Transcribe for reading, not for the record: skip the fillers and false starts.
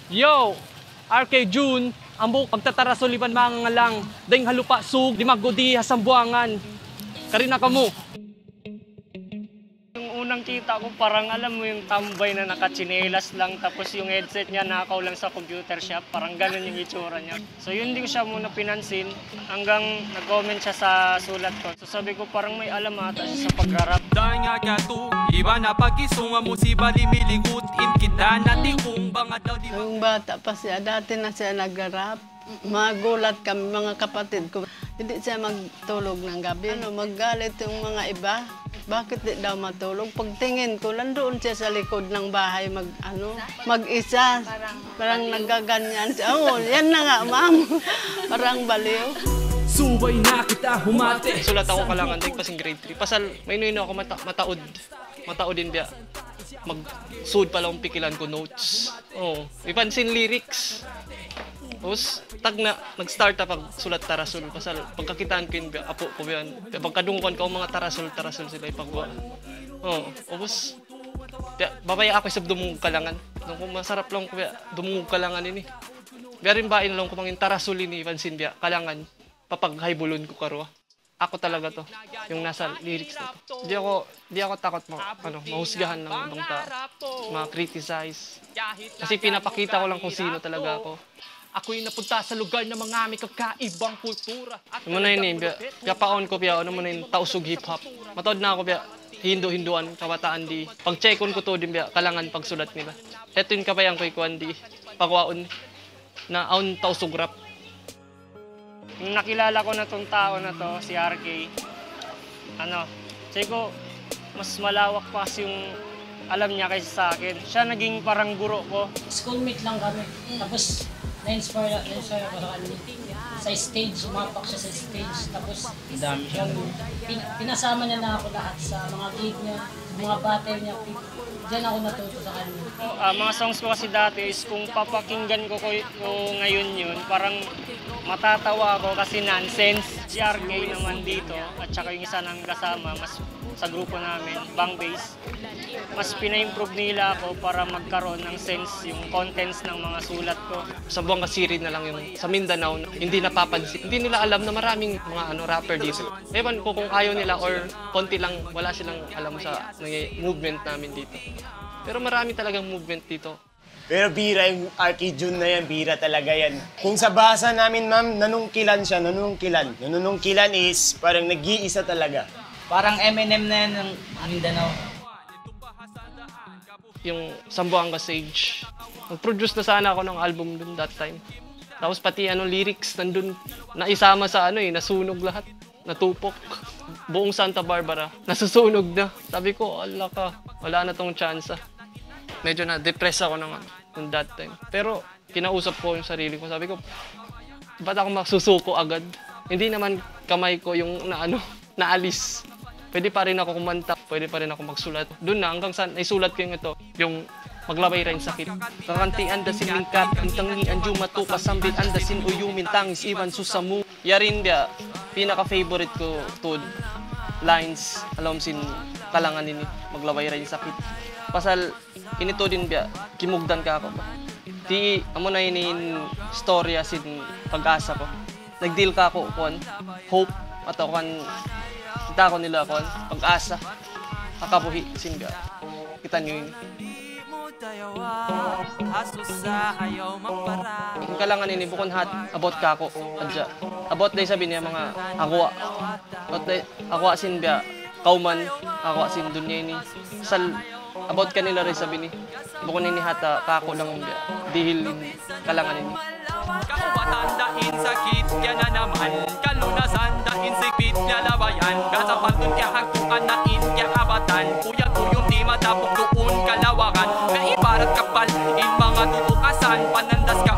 Yo, RK June, ambok pagtatarasol iban mga lang, daing halupa sug, di magodi hasambuangan. Karina kamo. Yung unang kita ko parang alam mo yung tambay na nakachinelas lang tapos yung headset niya nakaw lang sa computer shop, parang ganun yung itsura niya. So yun din siya muna pinansin hanggang nag-comment siya sa sulat ko. So sabi ko parang may alam ata siya sa pag-rap. Iba na pagkisunga mo si bali miligutin kita natin kung banga daw di ba. Yung bata pa siya, dati na siya nag-rap. Magulat kami mga kapatid ko. Hindi siya magtulog ng gabi. Maggalit yung mga iba. Bakit di daw matulog? Pagtingin ko, nandoon siya sa likod ng bahay mag-isa. Parang nagaganyan siya. Oh, yan na nga, ma'am. Parang baliw. Subay na kita humate. Sulat ako kalangan din pasing grade 3. Pasal may nuino ako mataod. Mataod din biya. Mag-sud pa lang pikilan ko notes. Oh, ipansin lyrics. Tapos, nag-start pag sulat tarasol. Pasal, pagkakitaan ko yun, apo ko yan. Pagkadungkon ko, mga tarasol sila ipagawa. Oo, tapos, babaya ako sa dumungog kalangan. Kung masarap lang ko, dumungog kalangan ini. Biya rin bain lang ko mangin tarasol ini, pansin biya, kalangan. Papaghaybulon ko karwa. Ako talaga to, yung nasa lyrics na to. Di ako takot mahusgahan ng ibang tao, ma-criticize. Kasi pinapakita ko lang kung sino talaga ako. Ako'y napunta sa lugar ng mga may kakaibang kultura. Yung muna yun, paon ko piya, ano muna yung tausog hip-hop. Matod na ako piya, Hindu-Hinduan, kabataan di. Pag-checkon ko to din piya, kalangan pagsulat nila. Ito yung kabayang ko'y kuwan di, pagwaon na aun tausog rap. Nung nakilala ko na tong tao na to, si RK, sabi ko, mas malawak pa kasi yung alam niya kaysa sa akin. Siya naging parang guro ko. Schoolmate lang kami. Tapos, na-inspire ako sa kanya. Sa stage, umapak siya sa stage. Tapos, pinasama niya na ako lahat sa mga gig niya, mga battle niya. Diyan ako natuto sa kanya. Mga songs ko kasi dati is kung papakinggan ko ngayon yun, parang matatawa ako kasi nonsense. Si RK naman dito at saka yung isa nang kasama sa grupo namin, Bang Bass, mas pina-improve nila ako para magkaroon ng sense yung contents ng mga sulat ko. Sa buong kasirin na lang yung sa Mindanao, hindi napapansin. Hindi nila alam na maraming mga rapper dito. Ewan ko kung ayaw nila or konti lang, wala silang alam sa movement namin dito. Pero marami talagang movement dito. Pero bira yung RK June na yan, bira talaga yan. Kung sa basa namin, ma'am, nanungkilan siya, nanunungkilan. Nanunungkilan is parang nag-iisa talaga. Parang Eminem na yan ng Mindanao. Yung Sambuanga Sage. Nag-produce na sana ako ng album dun that time. Tapos pati lyrics nandun, naisama sa nasunog lahat. Natupok. Buong Santa Barbara, nasusunog na. Sabi ko, ala ka, wala na tong chance. Medyo na-depress ako ng that time. Pero kinausap ko yung sarili ko. Sabi ko, ba't ako magsusuko agad? Hindi naman kamay ko yung naalis. Pwede pa rin ako kumanta, pwede pa rin ako magsulat. Doon na, hanggang saan, naisulat ko yung ito, yung maglaway rin sakit. Kakantian da sin lingkap, intangian jumatu, kasambit anda sin uyumin, tangis iwan susamu. Yarin dia, pinaka-favorite ko to lines, alam sin kalangan ini, maglaway rin sakit. Pasal, inito din biya, kimugdan ka ako. Di, amo na yun storya sin pag-asa ko. Nag-deal ka ako, hope, at ako kita ko nila kon pag-asa kakabuhi singa kita niyo yun yung kalangan ini bukon hat about ka ako adya about day sabi niya mga aqua sin biya kauman aqua sin dunya ini sal about kanila rin sabi ni bukon ini hata kako lang biya dihil kalangan ini Kawatandain sakit kya na naman kalunasan dahin sigpit niya labayan kasapantun kya hagtuan na in kya abatan kuya tuyong di matapok doon kalawakan na ibarat kapal in mga tutukasan panandas ka